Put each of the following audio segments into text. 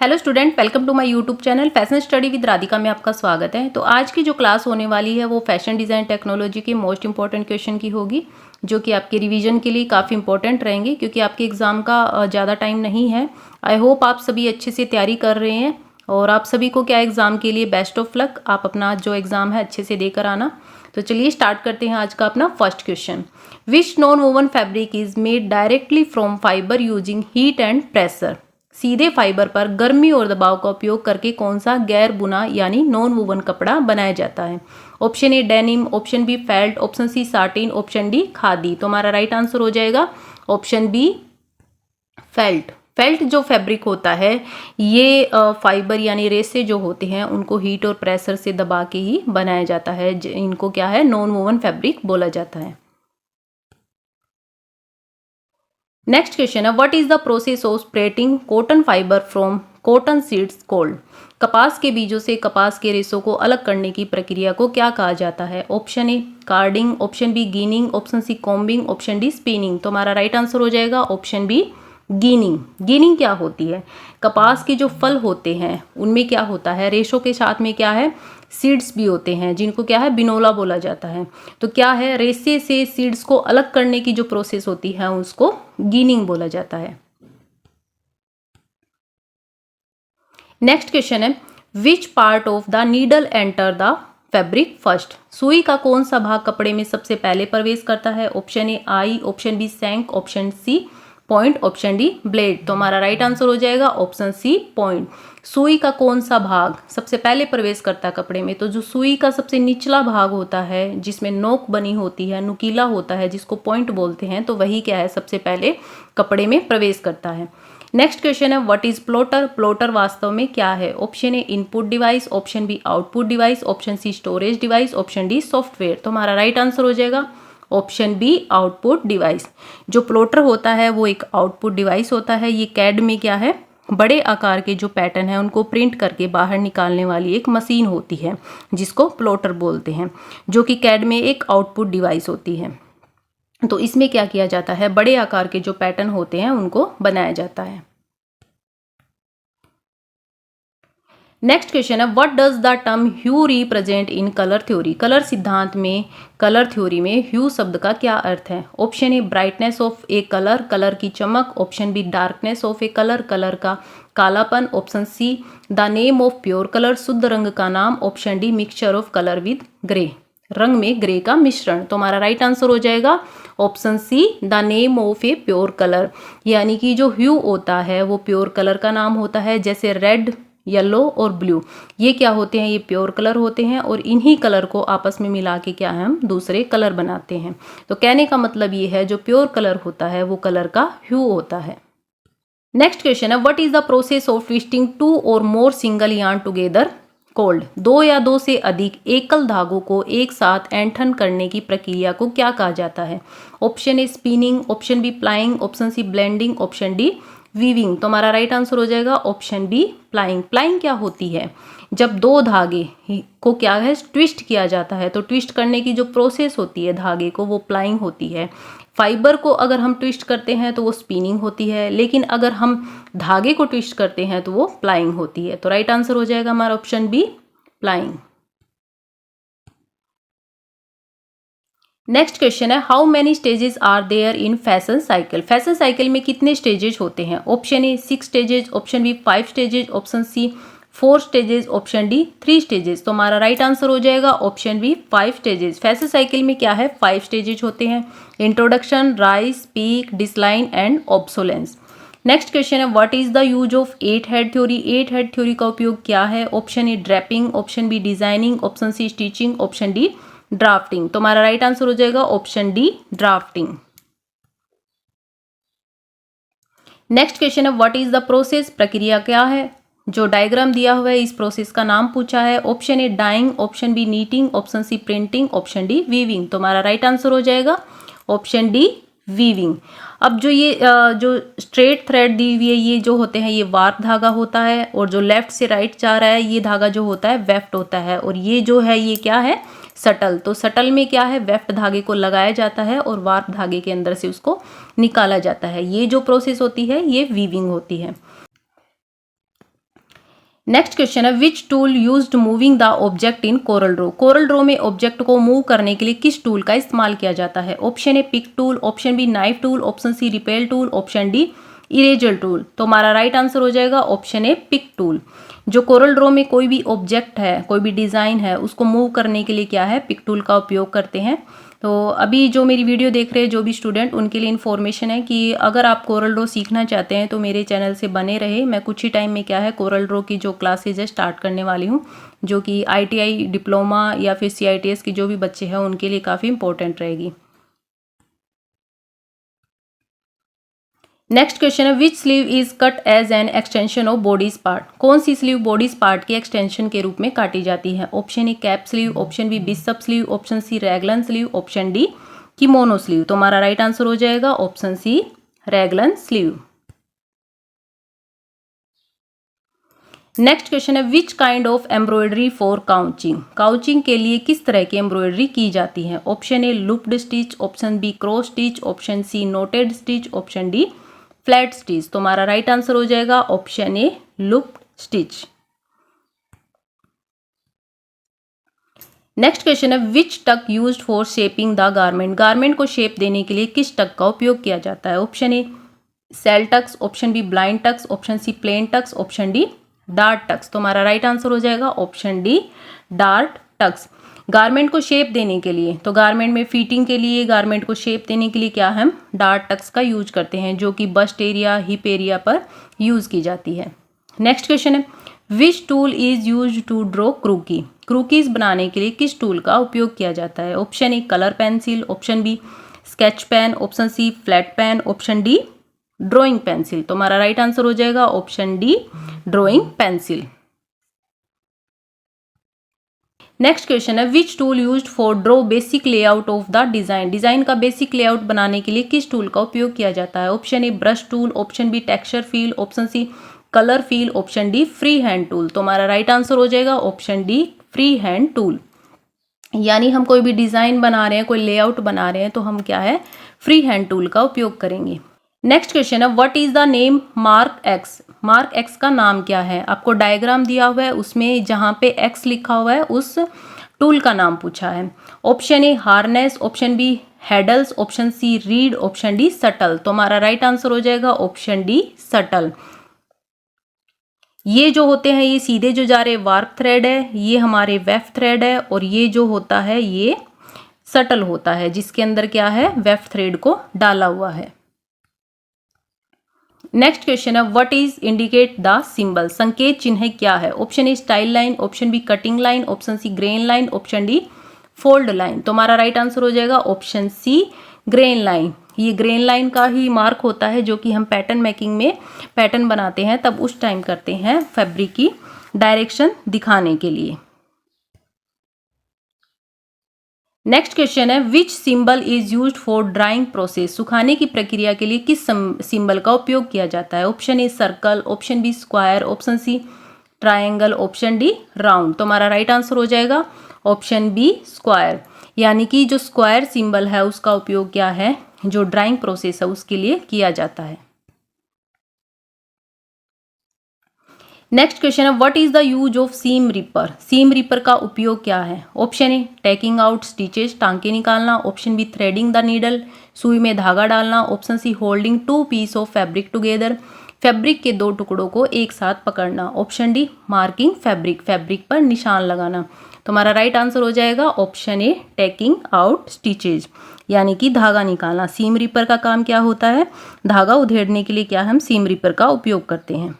Hello student, welcome to my YouTube channel fashion study with Radhika में आपका स्वागत है। तो आज की जो क्लास होने वाली है वो फैशन डिज़ाइन टेक्नोलॉजी के मोस्ट इंपॉर्टेंट क्वेश्चन की होगी, जो कि आपके रिवीजन के लिए काफ़ी इंपॉर्टेंट रहेंगे क्योंकि आपके एग्ज़ाम का ज़्यादा टाइम नहीं है। आई होप आप सभी अच्छे से तैयारी कर रहे हैं और आप सभी को क्या एग्ज़ाम के लिए बेस्ट ऑफ लक। आप अपना जो एग्ज़ाम है अच्छे से देकर आना। तो चलिए स्टार्ट करते हैं आज का अपना first question. Which non woven fabric is made directly from fibre using heat and pressure. सीधे फाइबर पर गर्मी और दबाव का उपयोग करके कौन सा गैर बुना यानी नॉन वोवन कपड़ा बनाया जाता है। Option A denim, option B felt, option C satin, option D khadi. तो हमारा राइट आंसर हो जाएगा ऑप्शन बी फेल्ट। फेल्ट जो फैब्रिक होता है ये फाइबर यानी रेसे जो होते हैं उनको हीट और प्रेशर से दबा के ही बनाया जाता है। इनको क्या है, नॉन वोवन फैब्रिक बोला जाता है। नेक्स्ट क्वेश्चन है, what is the process of separating cotton fibre from cotton seeds called. कपास के बीजों से कपास के रेशों को अलग करने की प्रक्रिया को क्या कहा जाता है। Option A carding, option B ginning, option C combing, option D spinning. तो हमारा राइट आंसर हो जाएगा ऑप्शन बी गीनिंग। गीनिंग क्या होती है, कपास के जो फल होते हैं उनमें क्या होता है, रेशों के साथ में क्या है सीड्स भी होते हैं जिनको क्या है बिनोला बोला जाता है। तो क्या है, रेसे से सीड्स को अलग करने की जो प्रोसेस होती है उसको गीनिंग बोला जाता है। नेक्स्ट क्वेश्चन है, which part of the needle enter the fabric first. सुई का कौन सा भाग कपड़े में सबसे पहले प्रवेश करता है। Option A eye, option B shank, option C point, option D blade. तो हमारा राइट आंसर हो जाएगा ऑप्शन सी पॉइंट। सुई का कौन सा भाग सबसे पहले प्रवेश करता है कपड़े में, तो जो सुई का सबसे निचला भाग होता है जिसमें नोक बनी होती है, नुकीला होता है, जिसको पॉइंट बोलते हैं, तो वही क्या है सबसे पहले कपड़े में प्रवेश करता है। नेक्स्ट क्वेश्चन है, व्हाट इज प्लॉटर। प्लॉटर वास्तव में क्या है। Option A input device, option B output device, option C storage device, option D software. तो हमारा राइट आंसर हो जाएगा ऑप्शन बी आउटपुट डिवाइस। जो प्लॉटर होता है वो एक आउटपुट डिवाइस होता है। ये कैड में क्या है, बड़े आकार के जो पैटर्न है उनको प्रिंट करके बाहर निकालने वाली एक मशीन होती है जिसको प्लॉटर बोलते हैं, जो कि कैड में एक आउटपुट डिवाइस होती है। तो इसमें क्या किया जाता है, बड़े आकार के जो पैटर्न होते हैं उनको बनाया जाता है। नेक्स्ट क्वेश्चन है, what does the term hue represent in colour theory. Colour सिद्धांत में, कलर थ्योरी में ह्यू शब्द का क्या अर्थ है। Option A brightness of a colour, colour की चमक, option B darkness of a colour, colour का कालापन, option C the name of pure colour, शुद्ध रंग का नाम, option D mixture of colour with grey, रंग में ग्रे का मिश्रण। तो हमारा राइट आंसर हो जाएगा option C the name of a pure colour. यानी कि जो ह्यू होता है वो प्योर कलर का नाम होता है। जैसे रेड, येलो और ब्लू, ये क्या होते हैं, ये प्योर कलर होते हैं और इन्हीं कलर को आपस में मिला के क्या है हम दूसरे कलर बनाते हैं। तो कहने का मतलब ये है जो प्योर कलर होता है वो कलर का ह्यू होता है। नेक्स्ट क्वेश्चन है, what is the process of twisting two और more single yarn together called. दो या दो से अधिक एकल धागों को एक साथ ऐंठन करने की प्रक्रिया को क्या कहा जाता है। Option A spinning, option B plying, option C blending, option D weaving. तो हमारा राइट आंसर हो जाएगा ऑप्शन बी प्लाइंग। प्लाइंग क्या होती है, जब दो धागे को क्या है ट्विस्ट किया जाता है, तो ट्विस्ट करने की जो प्रोसेस होती है धागे को वो प्लाइंग होती है। फाइबर को अगर हम ट्विस्ट करते हैं तो वो स्पिनिंग होती है, लेकिन अगर हम धागे को ट्विस्ट करते हैं तो वो प्लाइंग होती है। तो राइट आंसर हो जाएगा हमारा option B plying. Next question है, how many stages are there in fashion cycle. Fashion cycle में कितने स्टेजेस होते हैं। Option A 6 stages, option B 5 stages, option C 4 stages, option D 3 stages. तो हमारा राइट आंसर हो जाएगा option B 5 stages. Fashion cycle में क्या है 5 स्टेजेस होते हैं, introduction, rise, peak, decline and obsolescence. Next question है, what is the use of 8 head theory. 8 head theory का उपयोग क्या है। Option A draping, option B designing, option C stitching, option D drafting. तो हमारा राइट आंसर हो जाएगा option D drafting. Next question है, व्हाट इज द प्रोसेस। प्रक्रिया क्या है। जो डायग्राम दिया हुआ है इस प्रोसेस का नाम पूछा है। Option A dyeing, option B knitting, option C printing, option D weaving. तो हमारा राइट आंसर हो जाएगा ऑप्शन डी वीविंग। अब जो ये जो स्ट्रेट थ्रेड दी हुई है ये जो होते हैं ये वार्प धागा होता है, और जो लेफ्ट से राइट जा रहा है ये धागा जो होता है वेफ्ट होता है, और ये जो है ये क्या है सटल। तो सटल में क्या है वेफ्ट धागे को लगाया जाता है और वार्प धागे के अंदर से उसको निकाला जाता है। ये जो प्रोसेस होती है ये वीविंग होती है। नेक्स्ट क्वेश्चन है which tool used moving the object in Corel Draw. Corel Draw में ऑब्जेक्ट को मूव करने के लिए किस टूल का इस्तेमाल किया जाता है? Option A pick tool, option B knife tool, option C repel tool, option D eraser tool. तो हमारा राइट आंसर हो जाएगा ऑप्शन ए पिक टूल। जो कोरल ड्रॉ में कोई भी ऑब्जेक्ट है, कोई भी डिज़ाइन है, उसको मूव करने के लिए क्या है, पिक टूल का उपयोग करते हैं। तो अभी जो मेरी वीडियो देख रहे हैं जो भी स्टूडेंट, उनके लिए इन्फॉर्मेशन है कि अगर आप कोरल ड्रॉ सीखना चाहते हैं तो मेरे चैनल से बने रहे। मैं कुछ ही टाइम में क्या है कोरल ड्रॉ की जो क्लासेज है स्टार्ट करने वाली हूँ, जो कि ITI डिप्लोमा या फिर CITS की जो भी बच्चे हैं उनके लिए काफ़ी इंपॉर्टेंट रहेगी। नेक्स्ट क्वेश्चन है which sleeve is cut as an extension of bodice part. कौन सी स्लीव बॉडीज पार्ट के एक्सटेंशन के रूप में काटी जाती है? Option A cap sleeve, option B bishop sleeve, option C raglan sleeve, option D kimono sleeve. तो हमारा राइट आंसर हो जाएगा option C raglan sleeve. Next question है which kind of embroidery for couching. Couching के लिए किस तरह की एम्ब्रॉयडरी की जाती है? Option A looped stitch, option B cross stitch, option C knotted stitch, option D flat stitch. तो हमारा राइट आंसर हो जाएगा option A looped stitch. Next question है which tuck used for shaping the garment. Garment को shape देने के लिए किस टक का उपयोग किया जाता है? Option A shell tucks, option B blind tucks, option C plain tucks, option D dart tucks. तो हमारा राइट आंसर हो जाएगा option D dart tucks. Garment को शेप देने के लिए, तो गारमेंट में फिटिंग के लिए, गारमेंट को शेप देने के लिए क्या हम डार्ट टक्स का यूज करते हैं, जो कि बस्ट एरिया, हिप एरिया पर यूज की जाती है। नेक्स्ट क्वेश्चन है which tool is use to draw croquis. Croquis बनाने के लिए किस टूल का उपयोग किया जाता है? Option A colour pencil, option B sketch pen, option C flat pen, option D drawing pencil. तो हमारा राइट आंसर हो जाएगा option D drawing pencil. Next question है which tool used for draw basic layout of the design. Design का basic layout बनाने के लिए किस टूल का उपयोग किया जाता है? Option A brush tool, option B texture fill, option C colour fill, option D free hand tool. तो हमारा राइट आंसर हो जाएगा option D free hand tool. यानी हम कोई भी डिजाइन बना रहे हैं, कोई लेआउट बना रहे हैं, तो हम क्या है फ्री हैंड टूल का उपयोग करेंगे। नेक्स्ट क्वेश्चन है what is the name mark x. Mark x का नाम क्या है? आपको डायग्राम दिया हुआ है, उसमें जहां पे एक्स लिखा हुआ है उस टूल का नाम पूछा है। Option A harness, option B heddles, option C reed, option D shuttle. तो हमारा राइट आंसर हो जाएगा ऑप्शन डी सटल। ये जो होते हैं ये सीधे जो जा रहे वार्प थ्रेड है, ये हमारे वेफ थ्रेड है, और ये जो होता है ये सटल होता है, जिसके अंदर क्या है वेफ थ्रेड को डाला हुआ है। नेक्स्ट क्वेश्चन है what is indicate the symbol. संकेत चिन्ह क्या है? Option A style line, option B cutting line, option C grain line, option D fold line. तो हमारा राइट आंसर हो जाएगा ऑप्शन सी ग्रेन लाइन। ये ग्रेन लाइन का ही मार्क होता है जो कि हम पैटर्न मेकिंग में पैटर्न बनाते हैं तब उस टाइम करते हैं, फैब्रिक की डायरेक्शन दिखाने के लिए। नेक्स्ट क्वेश्चन है विच symbol is used for drawing process. सुखाने की प्रक्रिया के लिए किस सिंबल का उपयोग किया जाता है? Option A circle, option B square, option C triangle, option D round. तो हमारा राइट आंसर हो जाएगा ऑप्शन बी स्क्वायर। यानी कि जो स्क्वायर सिंबल है उसका उपयोग क्या है, जो ड्राइंग प्रोसेस है उसके लिए किया जाता है। नेक्स्ट क्वेश्चन है what is the use of seam ripper. Seam ripper का उपयोग क्या है? Option A taking out stitches, टांके निकालना, option B threading the needle, सुई में धागा डालना, option C holding two piece of fabric together, fabric के दो टुकड़ों को एक साथ पकड़ना, option D marking fabric, fabric पर निशान लगाना। तो हमारा राइट आंसर हो जाएगा option A taking out stitches, यानी कि धागा निकालना। सीम रिपर का काम क्या होता है, धागा उधेड़ने के लिए क्या हम सीम रिपर का उपयोग करते हैं।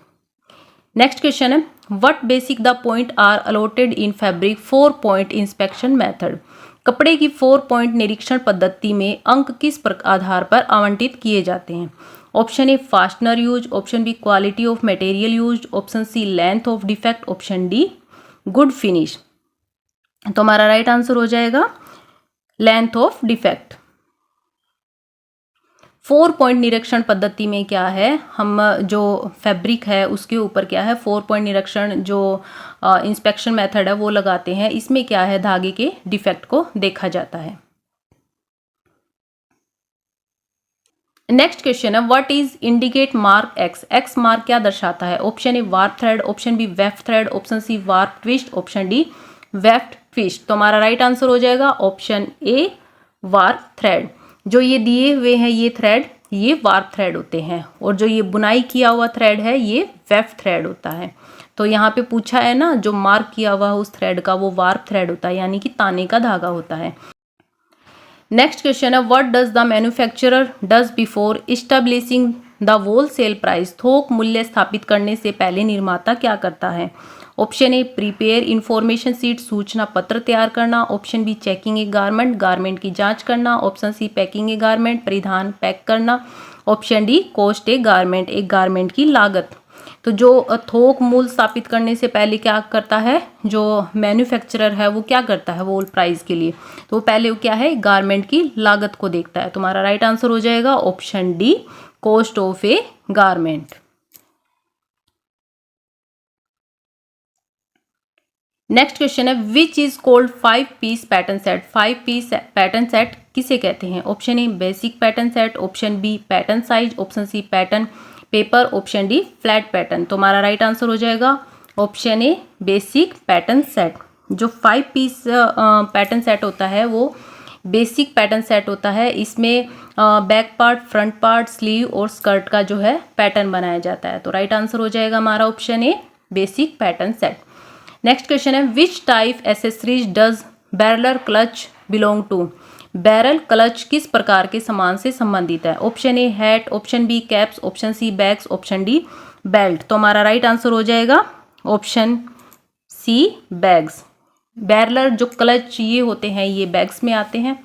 नेक्स्ट क्वेश्चन है what basic the point are allotted in fabric 4 point inspection method. कपड़े की 4 पॉइंट निरीक्षण पद्धति में अंक किस आधार पर आवंटित किए जाते हैं? Option A fastener use, option B quality of material use, option C length of defect, option D good finish. तो हमारा राइट आंसर हो जाएगा लेंथ ऑफ डिफेक्ट। 4 पॉइंट निरीक्षण पद्धति में क्या है, हम जो फैब्रिक है उसके ऊपर क्या है 4 पॉइंट निरीक्षण जो इंस्पेक्शन मेथड है वो लगाते हैं। इसमें क्या है धागे के डिफेक्ट को देखा जाता है। नेक्स्ट क्वेश्चन है what is indicate mark X, X mark क्या दर्शाता है? Option A warp thread, option B weft thread, option C warp twist, option D weft twist. तो हमारा राइट आंसर हो जाएगा ऑप्शन ए वार्प थ्रेड। जो ये दिए हुए हैं ये थ्रेड, ये वार्प थ्रेड होते हैं, और जो ये बुनाई किया हुआ थ्रेड है ये वेफ्ट थ्रेड होता है। तो यहाँ पे पूछा है ना, जो मार्क किया हुआ है उस थ्रेड का वो वार्प थ्रेड होता है, यानी कि ताने का धागा होता है। नेक्स्ट क्वेश्चन है what does the manufacturer does before establishing the wholesale price, थोक मूल्य स्थापित करने से पहले निर्माता क्या करता है? ऑप्शन ए प्रीपेयर इंफॉर्मेशन सीट, सूचना पत्र तैयार करना, option be checking A garment, garment की जांच करना, ऑप्शन सी पैकिंग ए गारमेंट, परिधान पैक करना, ऑप्शन डी कॉस्ट ए गारमेंट, एक गारमेंट की लागत। तो जो थोक मूल्य स्थापित करने से पहले क्या करता है, जो मैन्युफैक्चरर है वो क्या करता है होल प्राइस के लिए, तो पहले वो क्या है गारमेंट की लागत को देखता है। तुम्हारा राइट आंसर हो जाएगा option D cost of a garment. Next question है which is called 5 piece pattern set, 5 piece pattern set किसे कहते हैं? Option A basic pattern set, option B pattern size, option C pattern paper, option D flat pattern. तो हमारा right answer हो जाएगा option A basic pattern set. जो 5 piece pattern set होता है वो बेसिक पैटर्न सेट होता है। इसमें back part, front part, sleeve और स्कर्ट का जो है पैटर्न बनाया जाता है। तो राइट आंसर हो जाएगा हमारा option A basic pattern set. Next question है which type accessories does barrel clutch belong to, barrel clutch किस प्रकार के सामान से संबंधित है? Option A hat, option B caps, option C bags, option D belt. तो हमारा राइट आंसर हो जाएगा ऑप्शन सी बैग्स। बैरलर जो क्लच ये होते हैं ये बैग्स में आते हैं।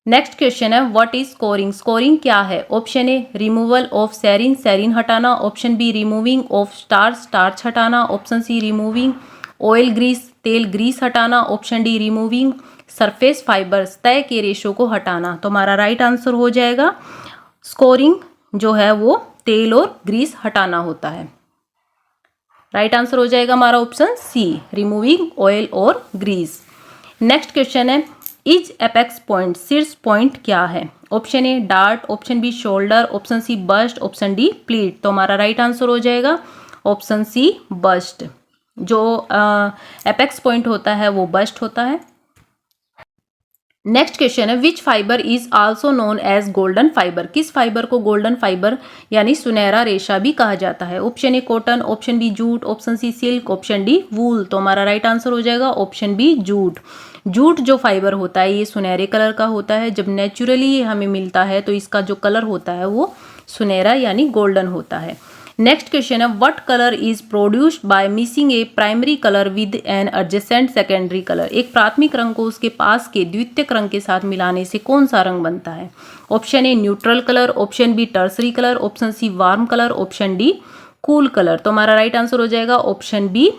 नेक्स्ट क्वेश्चन है व्हाट इज स्कोरिंग, स्कोरिंग क्या है? Option A removal of sericin, sericin हटाना, option B removing of starch, starch हटाना, option C removing oil grease, तेल ग्रीस हटाना, option D removing surface fibres, तय के रेशों को हटाना। तो हमारा राइट आंसर हो जाएगा स्कोरिंग जो है वो तेल और ग्रीस हटाना होता है। राइट आंसर हो जाएगा हमारा ऑप्शन सी रिमूविंग ऑयल और ग्रीस। नेक्स्ट क्वेश्चन है इज एपेक्स पॉइंट, शीर्ष पॉइंट क्या है? Option A dart, option B shoulder, option C bust, option D pleat. तो हमारा राइट आंसर हो जाएगा ऑप्शन सी बस्ट। जो एपेक्स पॉइंट होता है वो बस्ट होता है। नेक्स्ट क्वेश्चन है which fibre is also known as golden fibre, किस फाइबर को गोल्डन फाइबर यानी सुनहरा रेशा भी कहा जाता है? Option A cotton, option B jute, option C silk, option D wool. तो हमारा राइट आंसर हो जाएगा ऑप्शन बी जूट। जूट जो फाइबर होता है ये सुनहरे कलर का होता है। जब नेचुरली ये हमें मिलता है तो इसका जो कलर होता है वो सुनहरा यानी गोल्डन होता है। नेक्स्ट क्वेश्चन है what colour is produced by mixing a primary colour with an adjacent secondary colour, एक प्राथमिक रंग को उसके पास के द्वितीयक रंग के साथ मिलाने से कौन सा रंग बनता है? Option A neutral colour, option B tertiary colour, option C warm colour, option D cool colour. तो हमारा राइट आंसर हो जाएगा ऑप्शन बी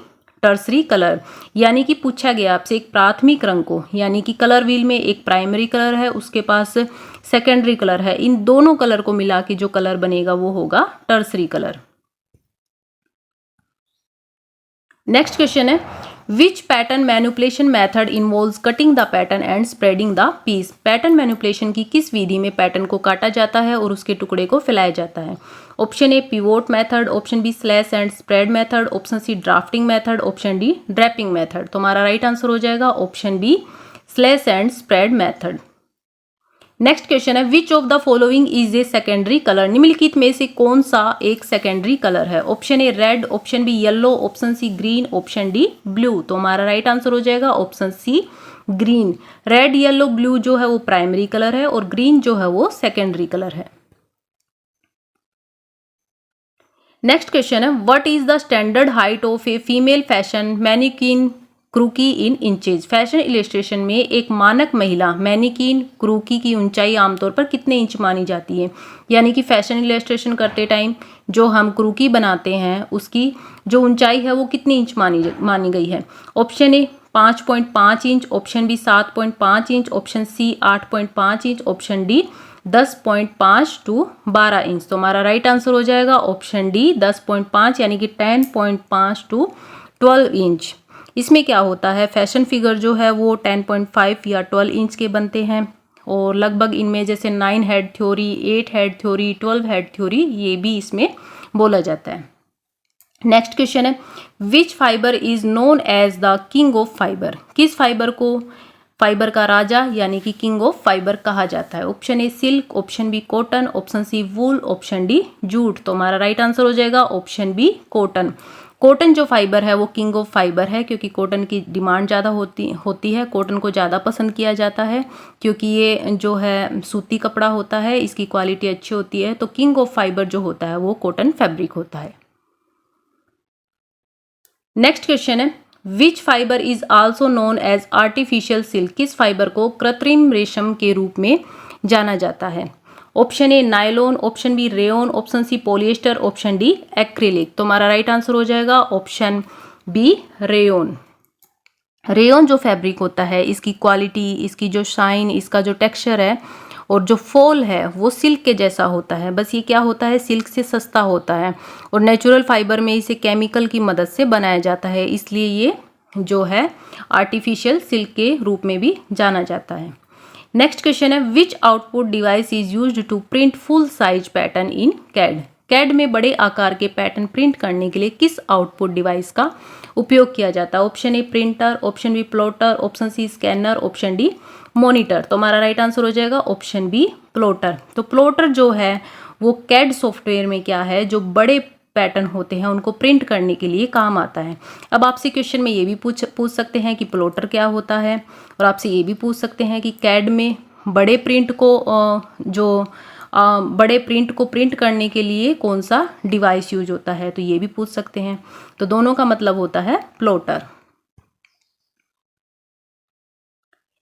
टर्सरी कलर। यानी कि पूछा गया आपसे एक प्राथमिक रंग को, यानी कि कलर व्हील में एक प्राइमरी कलर है उसके पास सेकेंडरी कलर है, इन दोनों कलर को मिला के जो कलर बनेगा वो होगा टर्सरी कलर। नेक्स्ट क्वेश्चन है which pattern manipulation method involves cutting the pattern and spreading the piece, pattern manipulation की किस विधि में पैटर्न को काटा जाता है और उसके टुकड़े को फैलाया जाता है? Option A pivot method, option B slash and spread method, option C drafting method, option D draping method. तो हमारा राइट आंसर हो जाएगा option B slash and spread method. Next question है which of the following is a secondary colour, निम्नलिखित में से कौन सा एक सेकेंडरी कलर है? Option A red, option B yellow, option C green, option D blue. तो हमारा राइट आंसर हो जाएगा option C green. Red, yellow, blue जो है वो प्राइमरी कलर है और ग्रीन जो है वो सेकेंडरी कलर है। नेक्स्ट क्वेश्चन है what is the standard height of a female fashion mannequin croquis in inches, fashion illustration में एक मानक महिला मैनिक्विन क्रूकी की ऊंचाई आमतौर पर कितने इंच मानी जाती है? यानी कि फैशन इलस्ट्रेशन करते टाइम जो हम क्रूकी बनाते हैं उसकी जो ऊंचाई है वो कितनी इंच मानी गई है? Option A 5.5 inch, option B 7.5 inch, option C 8.5 inch, option D 10.5 to 12 inch. तो हमारा राइट आंसर हो जाएगा ऑप्शन डी 10.5 यानी कि 10.5 टू 12 इंच। इसमें क्या होता है फैशन फिगर जो है वो 10.5 या 12 इंच के बनते हैं और लगभग इनमें जैसे 9 head theory, 8 head theory, 12 head theory, ये भी इसमें बोला जाता है। नेक्स्ट क्वेश्चन है, which fibre is known as the king of fibre? किस फाइबर को फाइबर का राजा यानी कि किंग ऑफ फाइबर कहा जाता है? Option A silk, option B cotton, option C wool, option D jute. तो हमारा राइट आंसर हो जाएगा ऑप्शन बी कॉटन। कॉटन जो फाइबर है वो किंग ऑफ फाइबर है, क्योंकि कॉटन की डिमांड ज़्यादा होती है, कॉटन को ज़्यादा पसंद किया जाता है, क्योंकि ये जो है सूती कपड़ा होता है, इसकी क्वालिटी अच्छी होती है। तो किंग ऑफ फाइबर जो होता है वो कॉटन फैब्रिक होता है। नेक्स्ट क्वेश्चन है, which fibre is also known as artificial silk? किस फाइबर को कृत्रिम रेशम के रूप में जाना जाता है? Option A nylon, option B rayon, option C polyester, option D acrylic. तो हमारा राइट आंसर हो जाएगा ऑप्शन बी रेयन। रेयन जो फैब्रिक होता है, इसकी क्वालिटी, इसकी जो शाइन, इसका जो टेक्सचर है और जो फॉल है वो सिल्क के जैसा होता है, बस ये क्या होता है, सिल्क से सस्ता होता है और नेचुरल फाइबर में इसे केमिकल की मदद से बनाया जाता है, इसलिए ये जो है आर्टिफिशियल सिल्क के रूप में भी जाना जाता है। नेक्स्ट क्वेश्चन है, which output device is used to print full size pattern in CAD? CAD में बड़े आकार के पैटर्न प्रिंट करने के लिए किस आउटपुट डिवाइस का उपयोग किया जाता है? Option A printer, option B plotter, option C scanner, option D monitor. तो हमारा राइट आंसर हो जाएगा ऑप्शन बी प्लॉटर। तो प्लॉटर जो है वो कैड सॉफ्टवेयर में क्या है, जो बड़े पैटर्न होते हैं उनको प्रिंट करने के लिए काम आता है। अब आपसे क्वेश्चन में ये भी पूछ सकते हैं कि प्लॉटर क्या होता है, और आपसे ये भी पूछ सकते हैं कि कैड में बड़े प्रिंट को प्रिंट करने के लिए कौन सा डिवाइस यूज होता है, तो ये भी पूछ सकते हैं। तो दोनों का मतलब होता है प्लॉटर।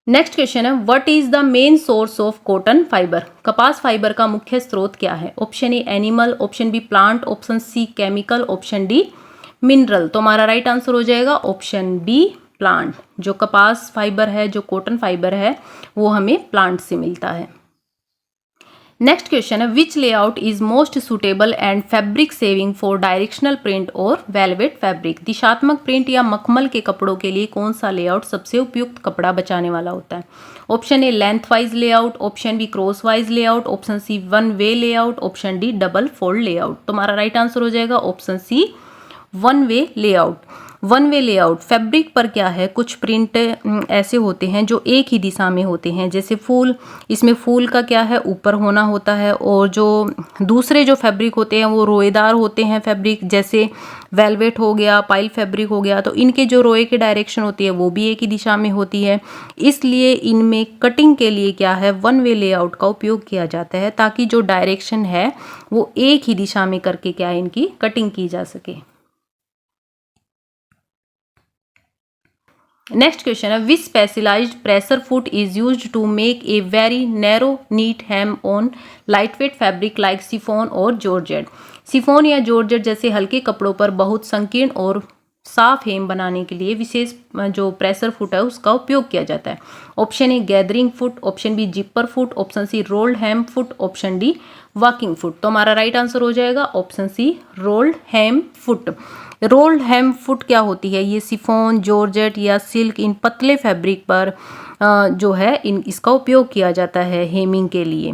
नेक्स्ट क्वेश्चन है, what is the main source of cotton fibre? कपास फाइबर का मुख्य स्रोत क्या है? Option A animal, option B plant, option C chemical, option D mineral. तो हमारा राइट आंसर हो जाएगा ऑप्शन बी प्लांट। जो कपास फाइबर है, जो कॉटन फाइबर है, वो हमें प्लांट से मिलता है। नेक्स्ट क्वेश्चन है, which layout is most suitable and fabric saving for directional print और वेलवेट फैब्रिक? दिशात्मक प्रिंट या मखमल के कपड़ों के लिए कौन सा लेआउट सबसे उपयुक्त कपड़ा बचाने वाला होता है? Option A lengthwise layout, option B crosswise layout, option C one way layout, option D double fold layout. तो हमारा राइट आंसर हो जाएगा option C one way layout. One way layout fabric पर क्या है, कुछ print ऐसे होते हैं जो एक ही दिशा में होते हैं, जैसे फूल, इसमें फूल का क्या है, ऊपर होना होता है, और जो दूसरे जो फैब्रिक होते हैं वो रोएदार होते हैं फैब्रिक, जैसे वेलवेट हो गया, पाइल फैब्रिक हो गया, तो इनके जो रोए की डायरेक्शन होती है वो भी एक ही दिशा में होती है, इसलिए इनमें कटिंग के लिए क्या है, वन वे लेआउट का उपयोग किया जाता है, ताकि जो डायरेक्शन है वो एक ही दिशा में करके क्या है, इनकी कटिंग की जा सके। नेक्स्ट क्वेश्चन है, which specialised pressure foot is used to make a very narrow neat hem on lightweight fabric like chiffon और जॉर्जेट? सिफोन या जॉर्जेट जैसे हल्के कपड़ों पर बहुत संकीर्ण और साफ हेम बनाने के लिए विशेष जो प्रेशर फुट है उसका उपयोग किया जाता है। Option A gathering foot, option B zipper foot, option C rolled hem foot, option D walking foot. तो हमारा राइट आंसर हो जाएगा option C rolled hem foot. Rolled hem foot क्या होती है, ये सिफोन, जॉर्जेट या सिल्क, इन पतले फैब्रिक पर जो है इसका उपयोग किया जाता है हेमिंग के लिए,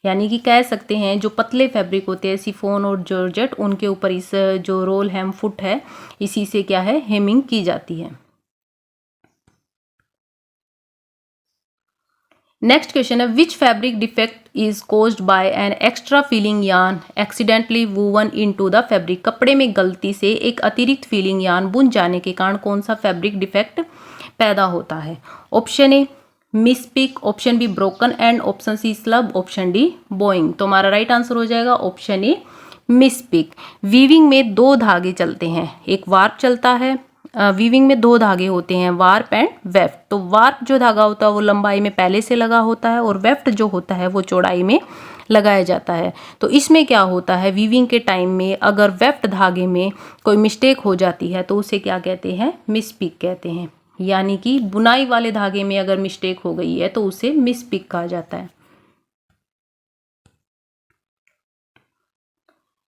यानी कि कह सकते हैं जो पतले फैब्रिक होते हैं सिफोन और जॉर्जेट, उनके ऊपर इस जो रोल हेम फुट है इसी से क्या है हेमिंग की जाती है। नेक्स्ट क्वेश्चन है, which fabric defect is caused by an extra filling yarn accidentally woven into the fabric? कपड़े में गलती से एक अतिरिक्त फीलिंग यार्न बुन जाने के कारण कौन सा फैब्रिक डिफेक्ट पैदा होता है? Option A mispick, option B broken end, option C slub, option D bowing. तो हमारा राइट आंसर हो जाएगा ऑप्शन ए मिसपिक। वीविंग में दो धागे चलते हैं, एक वार्प चलता है, वीविंग में दो धागे होते हैं, वार्प एंड वेफ्ट। तो वार्प जो धागा होता है वो लंबाई में पहले से लगा होता है, और वेफ्ट जो होता है वो चौड़ाई में लगाया जाता है। तो इसमें क्या होता है, वीविंग के टाइम में अगर वेफ्ट धागे में कोई मिस्टेक हो जाती है तो उसे क्या कहते हैं, मिसपिक कहते हैं, यानी कि बुनाई वाले धागे में अगर मिस्टेक हो गई है तो उसे मिसपिक कहा जाता है।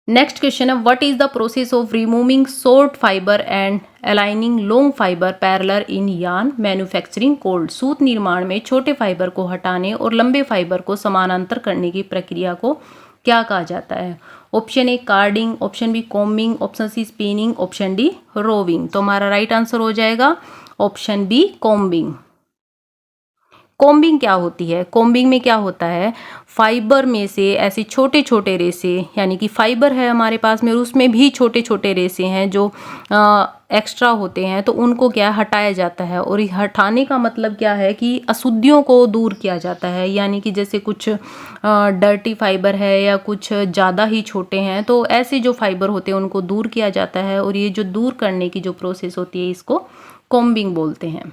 नेक्स्ट क्वेश्चन है what is the process of removing short fibre and aligning long fibre parallel in yarn manufacturing called. सूत निर्माण में छोटे फाइबर को हटाने और लंबे फाइबर को समानांतर करने की प्रक्रिया को क्या कहा जाता है? Option A carding, option B combing, option C spinning, option D roving. तो हमारा राइट आंसर हो जाएगा ऑप्शन बी कॉम्बिंग। कॉम्बिंग क्या होती है? कॉम्बिंग में क्या होता है, फाइबर में से ऐसे छोटे छोटे रेसे, यानी कि फाइबर है हमारे पास में और उसमें भी छोटे छोटे रेसे हैं जो एक्स्ट्रा होते हैं, तो उनको क्या हटाया जाता है। और हटाने का मतलब क्या है कि अशुद्धियों को दूर किया जाता है, यानी कि जैसे कुछ डर्टी फाइबर है या कुछ ज़्यादा ही छोटे हैं, तो ऐसे जो फाइबर होते हैं उनको दूर किया जाता है। और ये जो दूर करने की जो प्रोसेस होती है इसको कॉम्बिंग बोलते हैं।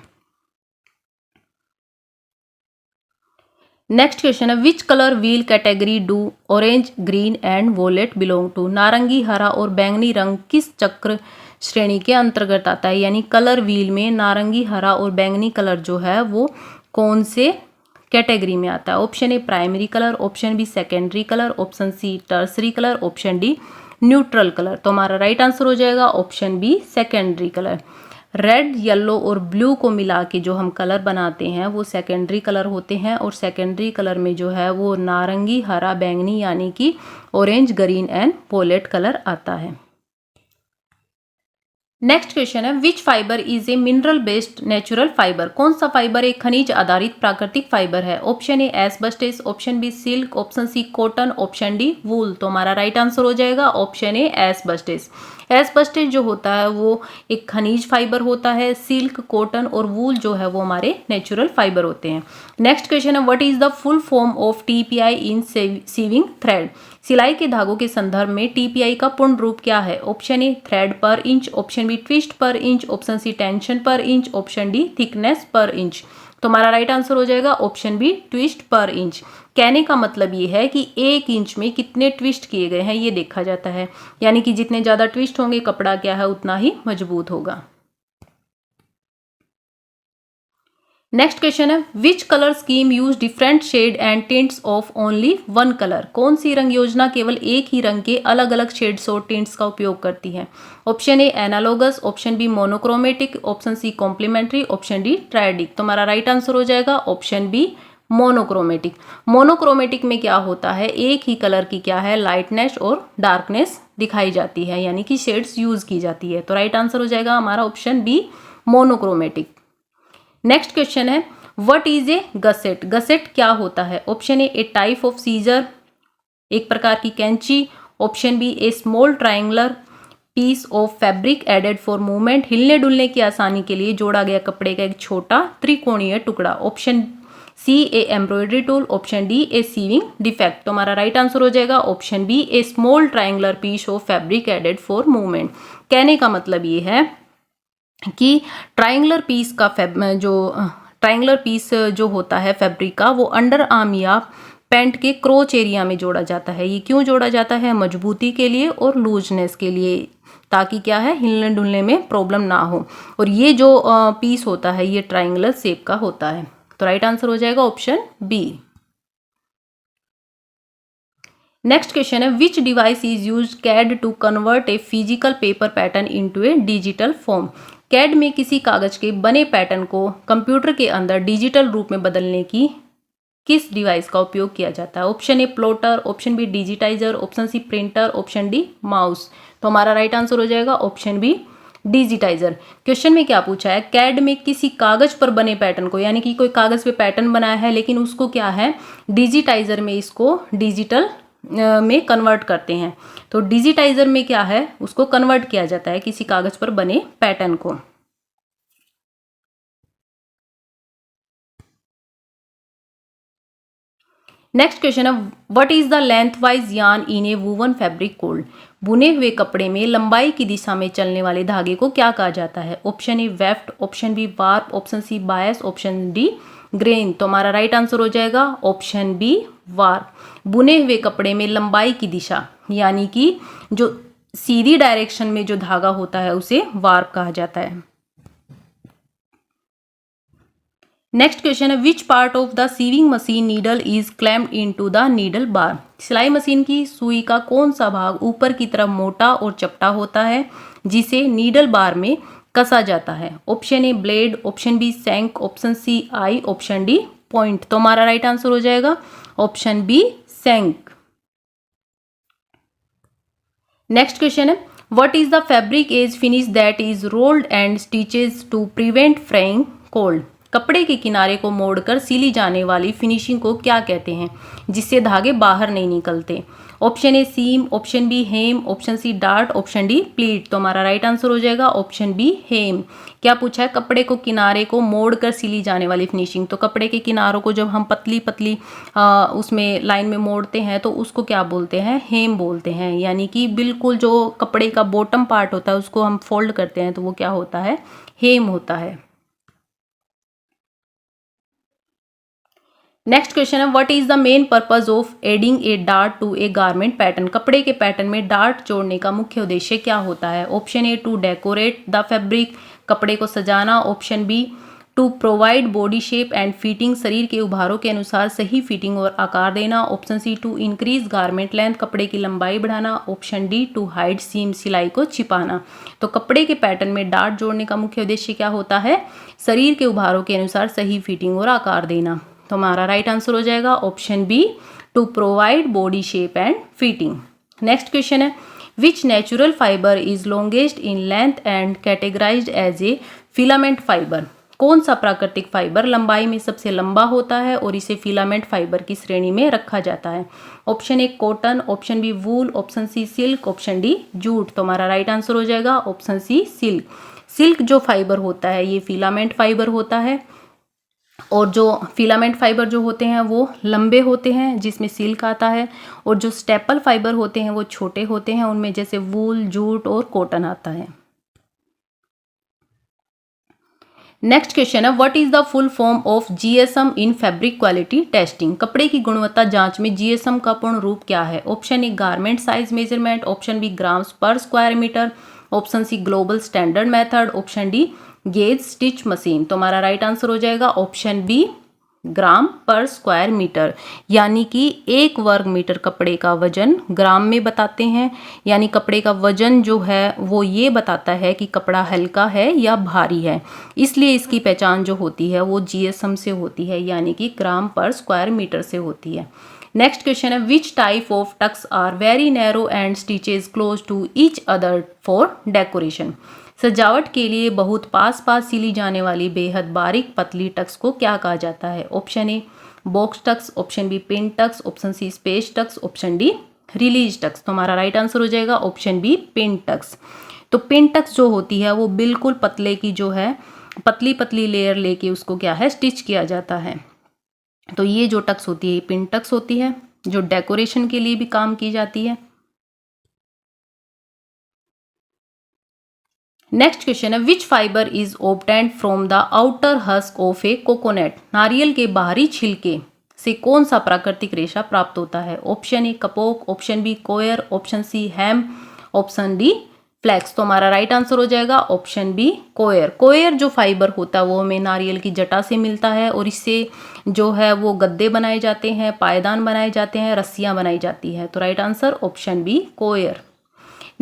नेक्स्ट क्वेश्चन है which colour wheel category do orange, green and violet belong to. नारंगी, हरा और बैंगनी रंग किस चक्र श्रेणी के अंतर्गत आता है? यानी कलर व्हील में नारंगी, हरा और बैंगनी कलर जो है वो कौन से कैटेगरी में आता है? Option A primary colour, option B secondary colour, option C tertiary colour, option D neutral colour. तो हमारा राइट आंसर हो जाएगा option B secondary colour. Red, yellow और ब्लू को मिला के जो हम कलर बनाते हैं वो सेकेंडरी कलर होते हैं। और सेकेंडरी कलर में जो है वो नारंगी, हरा, बैंगनी यानी कि orange, green and violet colour आता है। नेक्स्ट क्वेश्चन है which fibre is a mineral based natural fibre. कौन सा फाइबर एक खनिज आधारित प्राकृतिक फाइबर है? Option A asbestos, option B silk, option C cotton, option D wool. तो हमारा राइट आंसर हो जाएगा ऑप्शन ए एस्बेस्टस। एस्बेस्टस जो होता है वो एक खनिज फाइबर होता है। सिल्क, कॉटन और वूल जो है वो हमारे नेचुरल फाइबर होते हैं। नेक्स्ट क्वेश्चन है what is the full form of TPI in sewing thread. सिलाई के धागों के संदर्भ में टीपीआई का पूर्ण रूप क्या है? ऑप्शन ए थ्रेड पर इंच, ऑप्शन बी ट्विस्ट पर इंच, ऑप्शन सी टेंशन पर इंच, ऑप्शन डी थिकनेस पर इंच। तो हमारा राइट आंसर हो जाएगा ऑप्शन बी ट्विस्ट पर इंच। कहने का मतलब ये है कि एक इंच में कितने ट्विस्ट किए गए हैं ये देखा जाता है, यानी कि जितने ज्यादा ट्विस्ट होंगे कपड़ा क्या है उतना ही मजबूत होगा। नेक्स्ट क्वेश्चन है which colour scheme use different shade and tints of only one colour. कौन सी रंग योजना केवल एक ही रंग के अलग अलग शेड्स और टिंट्स का उपयोग करती है? Option A analogous, option B monochromatic, option C complementary, option D triadic. तो हमारा राइट आंसर हो जाएगा ऑप्शन बी मोनोक्रोमेटिक। मोनोक्रोमेटिक में क्या होता है, एक ही कलर की क्या है लाइटनेस और डार्कनेस दिखाई जाती है, यानी कि शेड्स यूज की जाती है। तो राइट आंसर हो जाएगा हमारा option B monochromatic. Next question है what is a gusset. Gusset क्या होता है? Option A type of scissor, एक प्रकार की कैंची, option B a small triangular piece of fabric added for movement, हिलने डुलने की आसानी के लिए जोड़ा गया कपड़े का एक छोटा त्रिकोणीय टुकड़ा, option C a embroidery tool, option D a sewing defect. तो हमारा राइट आंसर हो जाएगा option B a small triangular piece of fabric added for movement. कहने का मतलब ये है कि ट्रायंगुलर पीस का ट्रायंगुलर पीस जो होता है फैब्रिक का वो अंडर आर्म या पैंट के क्रोच एरिया में जोड़ा जाता है। ये क्यों जोड़ा जाता है? मजबूती के लिए और लूजनेस के लिए, ताकि क्या है हिलने डुलने में प्रॉब्लम ना हो। और ये जो पीस होता है ये ट्रायंगुलर शेप का होता है। तो राइट आंसर हो जाएगा ऑप्शन बी। नेक्स्ट क्वेश्चन है which device is use CAD to convert a physical paper pattern into a digital form. CAD में किसी कागज के बने पैटर्न को कंप्यूटर के अंदर डिजिटल रूप में बदलने की किस डिवाइस का उपयोग किया जाता है? Option A plotter, option B digitizer, option C printer, option D mouse. तो हमारा राइट आंसर हो जाएगा ऑप्शन बी डिजिटाइजर। क्वेश्चन में क्या पूछा है, कैड में किसी कागज पर बने पैटर्न को, यानी कि कोई कागज पे पैटर्न बनाया है लेकिन उसको क्या है डिजिटाइजर में इसको डिजिटल में कन्वर्ट करते हैं। तो डिजिटाइजर में क्या है उसको कन्वर्ट किया जाता है किसी कागज पर बने पैटर्न को। नेक्स्ट क्वेश्चन है what is the length wise yarn in A woven fabric cold. बुने हुए कपड़े में लंबाई की दिशा में चलने वाले धागे को क्या कहा जाता है? Option A weft, option B warp, option C bias, option D grain. तो हमारा राइट आंसर हो जाएगा ऑप्शन बी वार्प। बुने हुए कपड़े में लंबाई की दिशा यानी कि जो सीधी डायरेक्शन में जो धागा होता है उसे वार्प कहा जाता है। नेक्स्ट क्वेश्चन है which part of the sewing machine needle is clamped into the needle bar. सिलाई मशीन की सुई का कौन सा भाग ऊपर की तरफ मोटा और चपटा होता है जिसे नीडल बार में कसा जाता है। Option A blade, option B shank, option C eye, option D point. तो हमारा राइट आंसर हो जाएगा option B shank. Next question है what is the fabric edge finish that is rolled and stitches to prevent fraying called. कपड़े के किनारे को मोड़कर सिली जाने वाली फिनिशिंग को क्या कहते हैं जिससे धागे बाहर नहीं निकलते। Option A seam, option B hem, option C dart, option D pleat. तो हमारा राइट आंसर हो जाएगा ऑप्शन बी हेम। क्या पूछा है, कपड़े को किनारे को मोड़कर सिली जाने वाली फिनिशिंग। तो कपड़े के किनारों को जब हम पतली पतली उसमें लाइन में मोड़ते हैं तो उसको क्या बोलते हैं, हेम बोलते हैं। यानी कि बिल्कुल जो कपड़े का बॉटम पार्ट होता है उसको हम फोल्ड करते हैं तो वो क्या होता है, हेम होता है। नेक्स्ट क्वेश्चन है what is the main purpose of adding a dart to a garment pattern. कपड़े के पैटर्न में डार्ट जोड़ने का मुख्य उद्देश्य क्या होता है। Option A to decorate the fabric, कपड़े को सजाना। Option B to provide body shape and fitting, शरीर के उभारों के अनुसार सही फिटिंग और आकार देना। Option C to increase garment length, कपड़े की लंबाई बढ़ाना। Option D to hide seam, सिलाई को छिपाना। तो कपड़े के पैटर्न में डार्ट जोड़ने का मुख्य उद्देश्य क्या होता है, शरीर के उभारों के अनुसार सही फिटिंग और आकार देना। तो हमारा राइट आंसर हो जाएगा option B to provide body shape and fitting. Next question है which natural fibre is longest in length and categorised as a filament fibre. कौन सा प्राकृतिक फाइबर लंबाई में सबसे लंबा होता है और इसे फिलामेंट फाइबर की श्रेणी में रखा जाता है। Option A cotton, option B wool, option C silk, option D jute. तो हमारा राइट आंसर हो जाएगा ऑप्शन सी सिल्क। सिल्क जो फाइबर होता है ये फिलामेंट फाइबर होता है और जो फिलामेंट फाइबर जो होते हैं वो लंबे होते हैं जिसमें सिल्क आता है, और जो स्टेपल फाइबर होते हैं वो छोटे होते हैं, उनमें जैसे वूल, जूट और कॉटन आता है। नेक्स्ट क्वेश्चन है what is the full form of GSM in fabric quality testing. कपड़े की गुणवत्ता जांच में जीएसएम का पूर्ण रूप क्या है। Option A garment size measurement, option B grams per square metre, option C global standard method, option D gauge stitch machine. तो हमारा राइट आंसर हो जाएगा ऑप्शन बी ग्राम पर स्क्वायर मीटर। यानी कि 1 वर्ग मीटर कपड़े का वजन ग्राम में बताते हैं। यानी कपड़े का वजन जो है वो ये बताता है कि कपड़ा हल्का है या भारी है, इसलिए इसकी पहचान जो होती है वो जीएसएम से होती है, यानी कि ग्राम पर स्क्वायर मीटर से होती है। नेक्स्ट क्वेश्चन है which type of tucks are very narrow and stitches close to each other for decoration. सजावट के लिए बहुत पास पास सिली जाने वाली बेहद बारीक पतली टक्स को क्या कहा जाता है। Option A box tucks, option B pin tucks, option C space tucks, option D release tucks. तो हमारा राइट आंसर हो जाएगा ऑप्शन बी पिन टक्स। तो पिन टक्स जो होती है वो बिल्कुल पतले की जो है पतली पतली लेयर लेके उसको क्या है स्टिच किया जाता है। तो ये जो टक्स होती है पिन टक्स होती है जो डेकोरेशन के लिए भी काम की जाती है। नेक्स्ट क्वेश्चन है which fibre is obtained from the outer husk of a coconut. नारियल के बाहरी छिलके से कौन सा प्राकृतिक रेशा प्राप्त होता है। Option A kapok, option B coir, option C hemp, option D flax. तो हमारा राइट आंसर हो जाएगा ऑप्शन बी कोयर। कोयर जो फाइबर होता है वो हमें नारियल की जटा से मिलता है और इससे जो है वो गद्दे बनाए जाते हैं, पायदान बनाए जाते हैं, रस्सियां बनाई जाती है। तो right answer option B coir.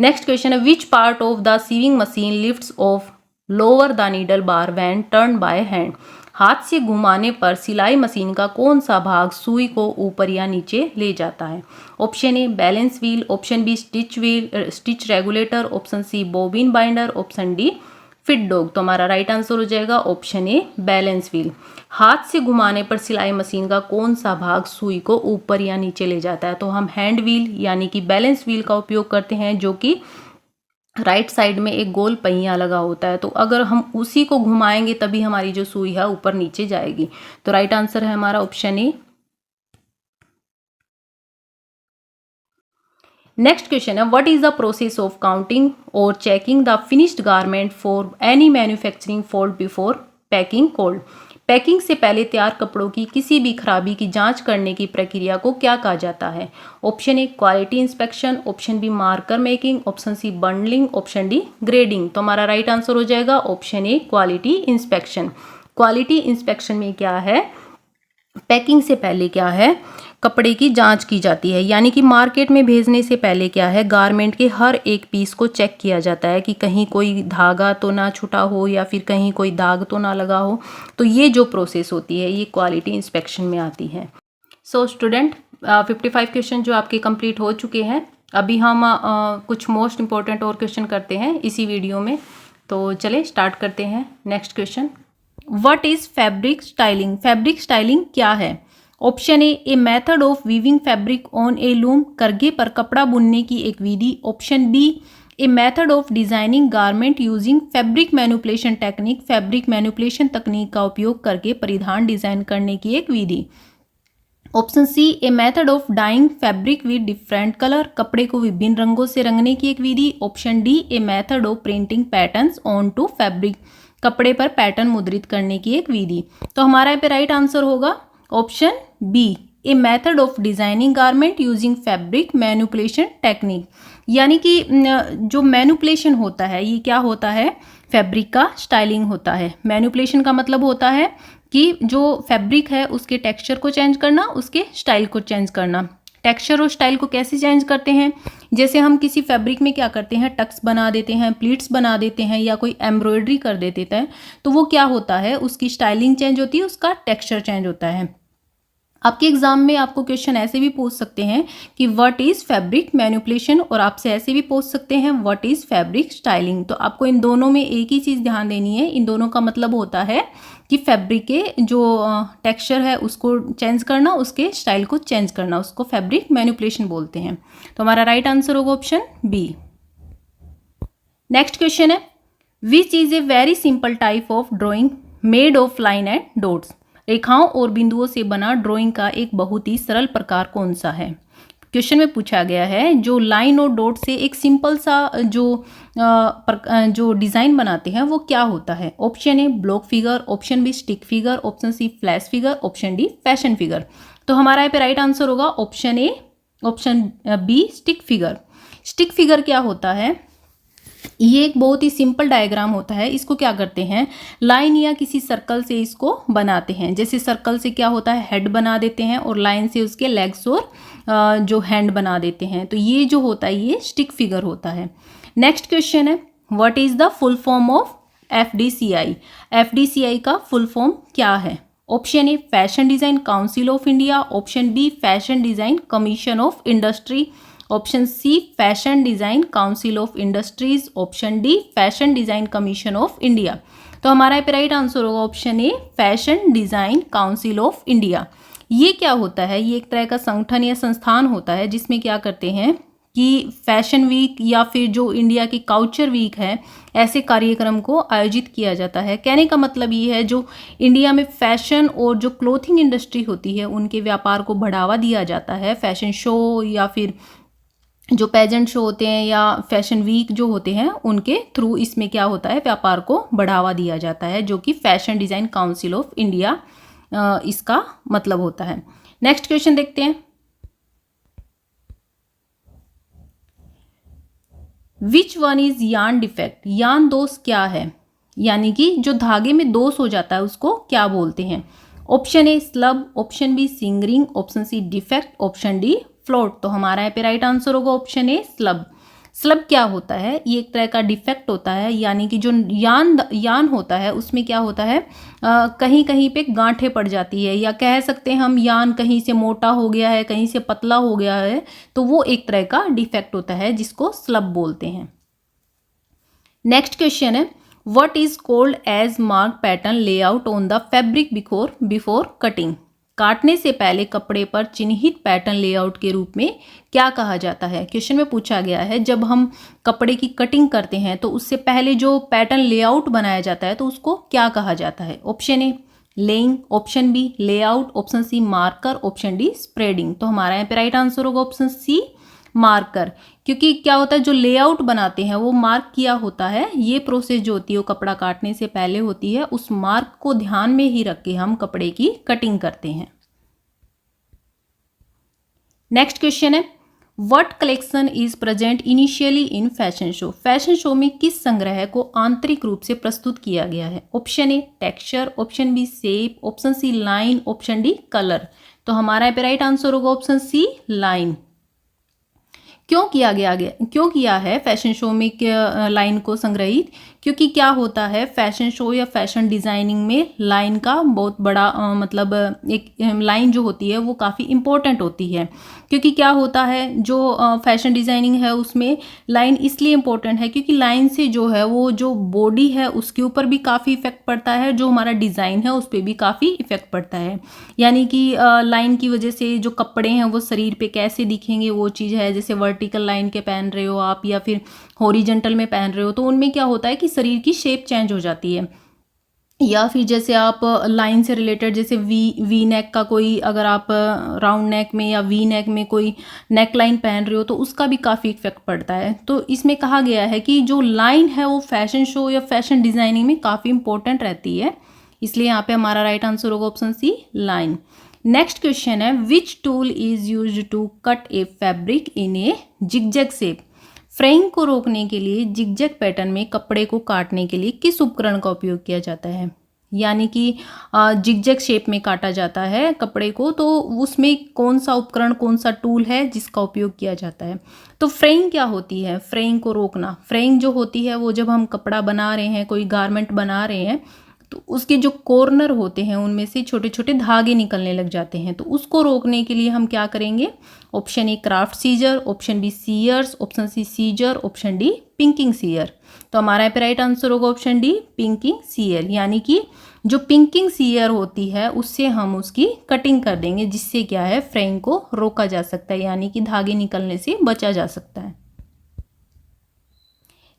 Next question है which part of the sewing machine lifts of lower the needle bar when turn by hand. हाथ से घुमाने पर सिलाई मशीन का कौन सा भाग सुई को ऊपर या नीचे ले जाता है। Option A balance wheel, option B stitch regulator, option C bobbin binder, option D feed dog. तो हमारा राइट आंसर हो जाएगा ऑप्शन ए बैलेंस व्हील। हाथ से घुमाने पर सिलाई मशीन का कौन सा भाग सुई को ऊपर या नीचे ले जाता है। तो हम हैंड व्हील यानी कि बैलेंस व्हील का उपयोग करते हैं जो कि राइट साइड में एक गोल पहिया लगा होता है। तो अगर हम उसी को घुमाएंगे तभी हमारी जो सुई है ऊपर नीचे जाएगी। तो राइट आंसर है हमारा ऑप्शन ए। नेक्स्ट क्वेश्चन है what is the process of counting और checking the finished garment for any manufacturing fault before packing called. Packing से पहले तैयार कपड़ों की किसी भी खराबी की जांच करने की प्रक्रिया को क्या कहा जाता है। Option A quality inspection, option B marker making, option C bundling, option D grading. तो हमारा राइट आंसर हो जाएगा option A quality inspection. Quality inspection में क्या है, पैकिंग से पहले क्या है, कपड़े की जांच की जाती है, यानी कि मार्केट में भेजने से पहले क्या है, गारमेंट के हर एक पीस को चेक किया जाता है कि कहीं कोई धागा तो ना छूटा हो या फिर कहीं कोई दाग तो ना लगा हो। तो ये जो प्रोसेस होती है ये क्वालिटी इंस्पेक्शन में आती है। सो स्टूडेंट 55 क्वेश्चन जो आपके कंप्लीट हो चुके हैं। अभी हम कुछ मोस्ट इंपॉर्टेंट और क्वेश्चन करते हैं इसी वीडियो में। तो चले स्टार्ट करते हैं। Next question, what is fabric styling? Fabric styling क्या है? Option A method of weaving fabric on a loom, करघे पर कपड़ा बुनने की एक विधि। Option B a method of designing garment using fabric manipulation technique, fabric manipulation तकनीक का उपयोग करके परिधान डिजाइन करने की एक विधि। Option C a method of dyeing fabric with different colour, कपड़े को विभिन्न रंगों से रंगने की एक विधि। Option D a method of printing patterns on to fabric, कपड़े पर पैटर्न मुद्रित करने की एक विधि। तो हमारा यहाँ पे राइट आंसर होगा option B a method of designing garment using fabric manipulation technique, यानी कि जो मैनिपुलेशन होता है ये क्या होता है, फैब्रिक का स्टाइलिंग होता है। मैनिपुलेशन का मतलब होता है कि जो फैब्रिक है उसके टेक्सचर को चेंज करना, उसके स्टाइल को चेंज करना। टेक्सचर और स्टाइल को कैसे चेंज करते हैं, जैसे हम किसी फैब्रिक में क्या करते हैं, टक्स बना देते हैं, प्लीट्स बना देते हैं या कोई एम्ब्रॉयडरी कर देते हैं, तो वो क्या होता है, उसकी स्टाइलिंग चेंज होती है, उसका टेक्सचर चेंज होता है। आपके एग्जाम में आपको क्वेश्चन ऐसे भी पूछ सकते हैं कि व्हाट इज फैब्रिक मैनिपुलेशन, और आपसे ऐसे भी पूछ सकते हैं व्हाट इज फैब्रिक स्टाइलिंग। तो आपको इन दोनों में एक ही चीज़ ध्यान देनी है, इन दोनों का मतलब होता है कि फैब्रिक के जो टेक्सचर है उसको चेंज करना, उसके स्टाइल को चेंज करना, उसको फैब्रिक मैनिपुलेशन बोलते हैं। तो हमारा राइट आंसर होगा ऑप्शन बी। नेक्स्ट क्वेश्चन है, which is a very simple type of drawing made of line and dots, रेखाओं और बिंदुओं से बना ड्राइंग का एक बहुत ही सरल प्रकार कौन सा है। क्वेश्चन में पूछा गया है जो लाइन और डॉट से एक सिंपल सा जो डिज़ाइन बनाते हैं वो क्या होता है। Option A block figure, option B stick figure, option C flash figure, option D fashion figure. तो हमारा यहाँ पे राइट आंसर होगा option A, option B stick figure. Stick figure क्या होता है, ये एक बहुत ही सिंपल डायग्राम होता है। इसको क्या करते हैं, लाइन या किसी सर्कल से इसको बनाते हैं। जैसे सर्कल से क्या होता है, हेड बना देते हैं, और लाइन से उसके लेग्स और जो हैंड बना देते हैं। तो ये जो होता है ये स्टिक फिगर होता है। नेक्स्ट क्वेश्चन है, what is the full form of FDCI? FDCI का फुल फॉर्म क्या है। Option A fashion design council of India, option B fashion design commission of industry, option C fashion design council of industries, option D fashion design commission of India. तो हमारा यहाँ पे right answer होगा option A fashion design council of India. ये क्या होता है, ये एक तरह का संगठन या संस्थान होता है जिसमें क्या करते हैं कि फैशन वीक या फिर जो इंडिया की काउचर वीक है, ऐसे कार्यक्रम को आयोजित किया जाता है। कहने का मतलब ये है जो इंडिया में फैशन और जो क्लोथिंग इंडस्ट्री होती है उनके व्यापार को बढ़ावा दिया जाता है। फैशन शो या फिर जो पेजेंट शो होते हैं या फैशन वीक जो होते हैं उनके थ्रू इसमें क्या होता है, व्यापार को बढ़ावा दिया जाता है, जो कि fashion design council of India इसका मतलब होता है। नेक्स्ट क्वेश्चन देखते हैं, which one is yarn defect? Yarn दोष क्या है, यानी कि जो धागे में दोष हो जाता है उसको क्या बोलते हैं। Option A slub, option B singeing, option C defect, option D float. तो हमारा यहाँ पे राइट आंसर होगा ऑप्शन ए स्लब। स्लब क्या होता है, ये एक तरह का डिफेक्ट होता है, यानी कि जो यान होता है उसमें क्या होता है, कहीं कहीं पे गांठें पड़ जाती है, या कह सकते हैं हम यान कहीं से मोटा हो गया है, कहीं से पतला हो गया है, तो वो एक तरह का डिफेक्ट होता है जिसको स्लब बोलते हैं। नेक्स्ट क्वेश्चन है, what is called as mark pattern layout on the fabric before cutting? काटने से पहले कपड़े पर चिन्हित पैटर्न लेआउट के रूप में क्या कहा जाता है। क्वेश्चन में पूछा गया है जब हम कपड़े की कटिंग करते हैं तो उससे पहले जो पैटर्न लेआउट बनाया जाता है तो उसको क्या कहा जाता है। Option A laying, option B layout, option C marker, option D spreading. तो हमारा यहाँ पे राइट आंसर होगा ऑप्शन सी मार्कर, क्योंकि क्या होता है जो लेआउट बनाते हैं वो मार्क किया होता है। ये प्रोसेस जो होती है वो कपड़ा काटने से पहले होती है, उस मार्क को ध्यान में ही रख के हम कपड़े की कटिंग करते हैं। नेक्स्ट क्वेश्चन है, what collection is present initially in fashion show? Fashion show में किस संग्रह को आंतरिक रूप से प्रस्तुत किया गया है? Option A texture, option B shape, option C line, option D colour. तो हमारा यहाँ पे राइट आंसर होगा ऑप्शन सी लाइन। क्यों किया है फैशन शो में लाइन को संग्रहित? क्योंकि क्या होता है फैशन शो या फैशन डिजाइनिंग में लाइन का बहुत बड़ा मतलब एक लाइन जो होती है वो काफ़ी इम्पोर्टेंट होती है। क्योंकि क्या होता है जो फैशन डिजाइनिंग है उसमें लाइन इसलिए इम्पोर्टेंट है क्योंकि लाइन से जो है वो जो बॉडी है उसके ऊपर भी काफ़ी इफेक्ट पड़ता है, जो हमारा डिज़ाइन है उस पर भी काफ़ी इफेक्ट पड़ता है। यानी कि लाइन की वजह से जो कपड़े हैं वो शरीर पे कैसे दिखेंगे वो चीज़ है। जैसे वर्टिकल लाइन के पहन रहे हो आप या फिर हॉरिजॉन्टल में पहन रहे हो तो उनमें क्या होता है कि शरीर की शेप चेंज हो जाती है। या फिर जैसे आप लाइन से रिलेटेड जैसे वी नेक का कोई अगर आप राउंड नेक में या वी नेक में कोई नेक लाइन पहन रहे हो तो उसका भी काफ़ी इफेक्ट पड़ता है। तो इसमें कहा गया है कि जो लाइन है वो फैशन शो या फैशन डिज़ाइनिंग में काफ़ी इंपॉर्टेंट रहती है, इसलिए यहाँ पे हमारा राइट आंसर होगा option C line. Next question है which tool is use to cut a fabric in a zigzag shape? Fraying को रोकने के लिए जिगजैग पैटर्न में कपड़े को काटने के लिए किस उपकरण का उपयोग किया जाता है? यानी कि जिगजैग शेप में काटा जाता है कपड़े को, तो उसमें कौन सा उपकरण कौन सा टूल है जिसका उपयोग किया जाता है? तो फ्रेइंग क्या होती है? फ्रेइंग को रोकना, फ्रेइंग जो होती है वो जब हम कपड़ा बना रहे हैं, कोई गारमेंट बना रहे हैं तो उसके जो कॉर्नर होते हैं उनमें से छोटे छोटे धागे निकलने लग जाते हैं, तो उसको रोकने के लिए हम क्या करेंगे? Option A craft scissor, option B shears, option C scissor, option D pinking shear. तो हमारा यहाँ पे राइट आंसर होगा ऑप्शन डी पिंकिंग सीयर। यानी कि जो पिंकिंग सीयर होती है उससे हम उसकी कटिंग कर देंगे, जिससे क्या है फ्रेइंग को रोका जा सकता है, यानी कि धागे निकलने से बचा जा सकता है।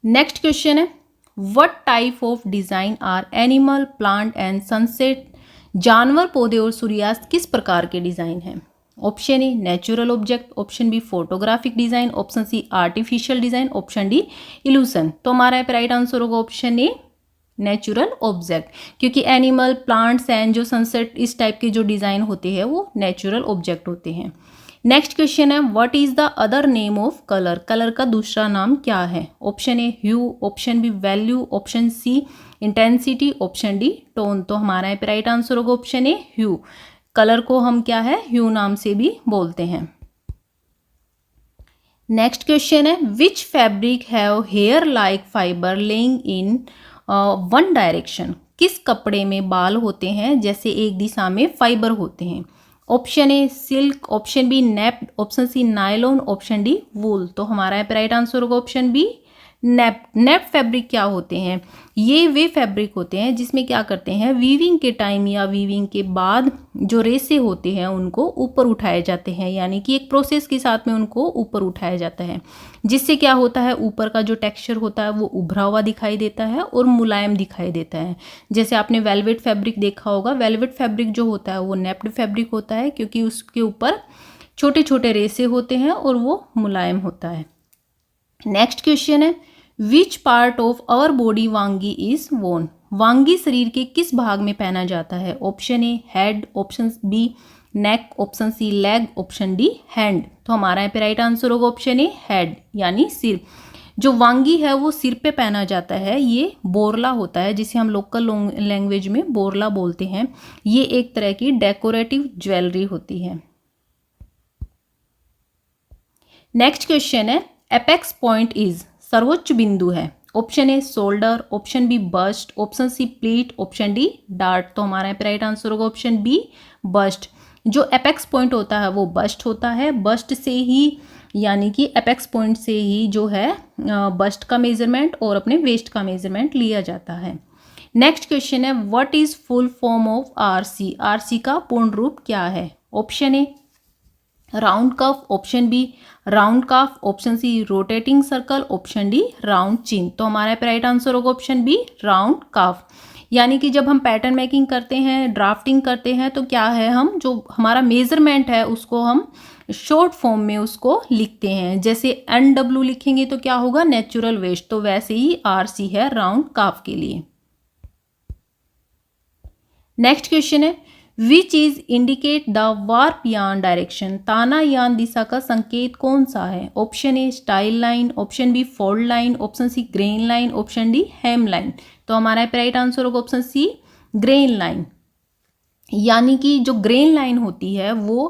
नेक्स्ट क्वेश्चन है what type of design are animal, plant and sunset? जानवर, पौधे और सूर्यास्त किस प्रकार के डिजाइन हैं? Option A natural object, option B photographic design, option C artificial design, option D illusion. तो हमारा यहाँ पे राइट आंसर होगा ऑप्शन ए नेचुरल ऑब्जेक्ट, क्योंकि एनिमल, प्लांट्स एंड जो सनसेट इस टाइप के जो डिजाइन होते हैं वो नेचुरल ऑब्जेक्ट होते हैं। नेक्स्ट क्वेश्चन है what is the other name of colour? Colour का दूसरा नाम क्या है? Option A hue, option B value, option C intensity, option D tone. तो हमारा यहाँ पे राइट आंसर होगा ऑप्शन ए ह्यू। कलर को हम क्या है ह्यू नाम से भी बोलते हैं। नेक्स्ट क्वेश्चन है which fabric have hair like fibre laying in one direction? किस कपड़े में बाल होते हैं जैसे एक दिशा में फाइबर होते हैं? Option A silk, option B nap, option C nylon, option D wool. तो हमारा यहाँ पे राइट आंसर होगा option B nap. Nap fabric क्या होते हैं? ये वे फैब्रिक होते हैं जिसमें क्या करते हैं वीविंग के टाइम या वीविंग के बाद जो रेसे होते हैं उनको ऊपर उठाए जाते हैं, यानी कि एक प्रोसेस के साथ में उनको ऊपर उठाया जाता है, जिससे क्या होता है ऊपर का जो टेक्सचर होता है वो उभरा हुआ दिखाई देता है और मुलायम दिखाई देता है। जैसे आपने वेलवेट फैब्रिक देखा होगा, वेलवेट फैब्रिक जो होता है वो नेप्ड फैब्रिक होता है क्योंकि उसके ऊपर छोटे छोटे रेसे होते हैं और वो मुलायम होता है। नेक्स्ट क्वेश्चन है which part of our body wangi is worn? Wangi शरीर के किस भाग में पहना जाता है? Option A head, option B neck, option C leg, option D hand. तो हमारा यहाँ पे राइट आंसर होगा ऑप्शन ए हेड, यानी सिर। जो वांगी है वो सिर पे पहना जाता है, ये बोरला होता है जिसे हम लोकल लैंग्वेज में बोरला बोलते हैं। ये एक तरह की डेकोरेटिव ज्वेलरी होती है। नेक्स्ट क्वेश्चन है एपेक्स पॉइंट इज, सर्वोच्च बिंदु है। Option A shoulder, option B bust, option C pleat, option D dart. तो हमारा यहाँ पे राइट आंसर होगा ऑप्शन बी बस्ट। जो एपेक्स पॉइंट होता है वो बस्ट होता है, बस्ट से ही यानी कि एपेक्स पॉइंट से ही जो है बस्ट का मेजरमेंट और अपने वेस्ट का मेजरमेंट लिया जाता है। नेक्स्ट क्वेश्चन है what is full form of RC? RC का पूर्ण रूप क्या है? Option A round cuff, option B round cuff, option C rotating circle, option D round chin. तो हमारा पे राइट आंसर होगा ऑप्शन बी राउंड कफ। यानी कि जब हम पैटर्न मेकिंग करते हैं, ड्राफ्टिंग करते हैं तो क्या है हम जो हमारा मेजरमेंट है उसको हम शॉर्ट फॉर्म में उसको लिखते हैं। जैसे NW लिखेंगे तो क्या होगा नेचुरल वेस्ट, तो वैसे ही RC है राउंड कफ के लिए। नेक्स्ट क्वेश्चन है which is indicate the warp yarn direction, ताना यान दिशा का संकेत कौन सा है? Option A style line, option B fold line, option C grain line, option D hem line. तो हमारा राइट आंसर होगा ऑप्शन सी ग्रेन लाइन। यानी कि जो ग्रेन लाइन होती है वो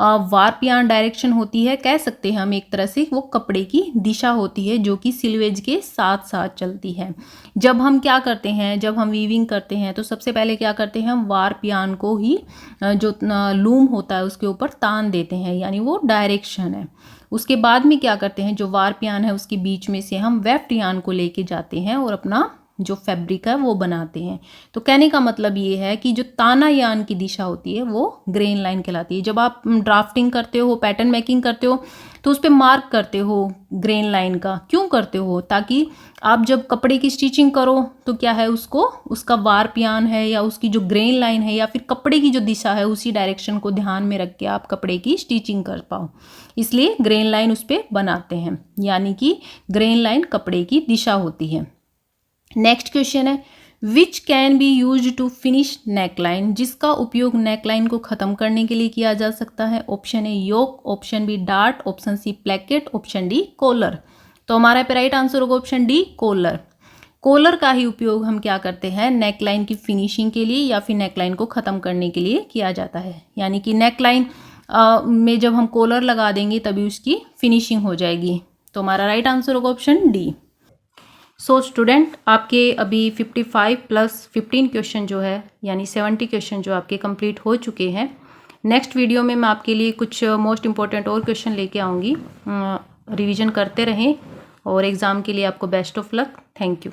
वार्प यार्न डायरेक्शन होती है, कह सकते हैं हम एक तरह से वो कपड़े की दिशा होती है जो कि सिलवेज के साथ साथ चलती है। जब हम क्या करते हैं, जब हम वीविंग करते हैं तो सबसे पहले क्या करते हैं, हम वार्प यार्न को ही जो लूम होता है उसके ऊपर तान देते हैं, यानी वो डायरेक्शन है। उसके बाद में क्या करते हैं, जो वार्प यार्न है उसके बीच में से हम वेफ्ट यार्न को लेके जाते हैं और अपना जो फैब्रिक है वो बनाते हैं। तो कहने का मतलब ये है कि जो ताना यान की दिशा होती है वो ग्रेन लाइन कहलाती है। जब आप ड्राफ्टिंग करते हो, पैटर्न मेकिंग करते हो, तो उस पर मार्क करते हो ग्रेन लाइन का। क्यों करते हो? ताकि आप जब कपड़े की स्टिचिंग करो तो क्या है, उसको उसका वार्प यान है या उसकी जो ग्रेन लाइन है या फिर कपड़े की जो दिशा है उसी डायरेक्शन को ध्यान में रख के आप कपड़े की स्टिचिंग कर पाओ, इसलिए ग्रेन लाइन उस पर बनाते हैं। यानी कि ग्रेन लाइन कपड़े की दिशा होती है। नेक्स्ट क्वेश्चन है which can be use to finish neckline, जिसका उपयोग नेकलाइन को खत्म करने के लिए किया जा सकता है। Option A yoke, option B dart, option C placket, option D collar. तो हमारा पे राइट आंसर होगा ऑप्शन डी कॉलर। कॉलर का ही उपयोग हम क्या करते हैं, नेकलाइन की फिनिशिंग के लिए या फिर नेकलाइन को खत्म करने के लिए किया जाता है। यानी कि नेकलाइन में जब हम कॉलर लगा देंगे तभी उसकी फिनिशिंग हो जाएगी। तो हमारा राइट आंसर होगा ऑप्शन डी। सो स्टूडेंट, आपके अभी 55 प्लस 15 क्वेश्चन जो है यानी 70 क्वेश्चन जो आपके कंप्लीट हो चुके हैं। नेक्स्ट वीडियो में मैं आपके लिए कुछ मोस्ट इम्पॉर्टेंट और क्वेश्चन लेके आऊँगी। रिवीजन करते रहें और एग्ज़ाम के लिए आपको best of luck. Thank you.